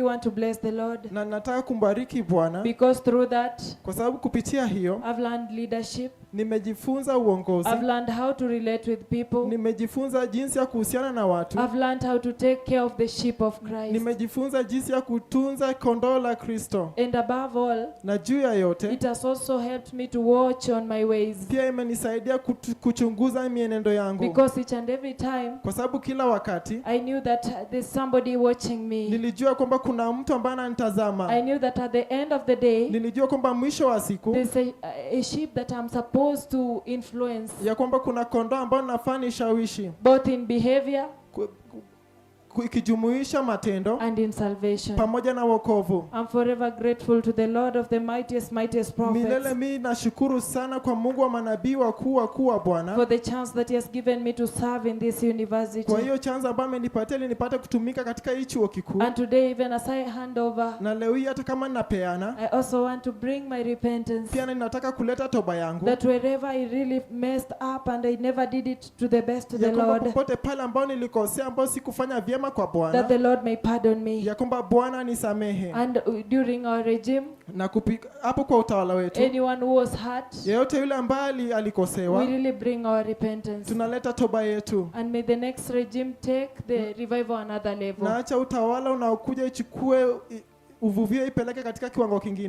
want to bless the Lord. Na nataka kumbariki Bwana. Because through that, Kwa sababu kupitia hiyo, I've learned leadership. nimejifunza uongozi. I've learned how to relate with people. Nimejifunza jinsi ya kuhusiana na watu. I've learned how to take care of the sheep of Christ. Nimejifunza jinsi ya kutunza kondoo la Kristo. And above all, Na juu ya yote, it has also helped me to watch on my ways. pia imenisaidia kuchunguza mienendo yangu. Because each and every time, Kwa sababu kila wakati I knew that there's somebody watching me. nilijua kwamba kuna mtu ambaye ananitazama. I knew that at the end of the day, Nilijua kwamba mwisho wa siku there's a sheep that I'm supposed to influence. ya kwamba kuna kondoo ambao nafaa nishawishi, Both in behavior ikijumuisha matendo and in salvation. pamoja na wokovu. I'm forever grateful to the Lord of the mightiest Milele prophets mimi nashukuru sana kwa Mungu wa manabii wakuu wa Bwana. for the chance that he has given me to serve in this university. Kwa hiyo chance ambayo amenipatia ili nipate kutumika katika hii chuo kikuu. And today, even as I hand over, Na leo hii hata kama ninapeana, I also want to bring my repentance. pia ninataka kuleta toba yangu. That wherever I really messed up and I never did it to the best to the Ya kwamba Lord, popote pale ambao nilikosea, ambao sikufanya vyema kwa that Bwana, the Lord may pardon me. ya kwamba Bwana nisamehe. And during our regime, Na hapo kwa utawala wetu, anyone who was hurt, yeyote yule ambaye alikosewa, we really bring our repentance. tunaleta toba yetu. And may the next regime take the revival another level. Na acha utawala unaokuja ichukue uvuvio ipeleke katika kiwango kingine.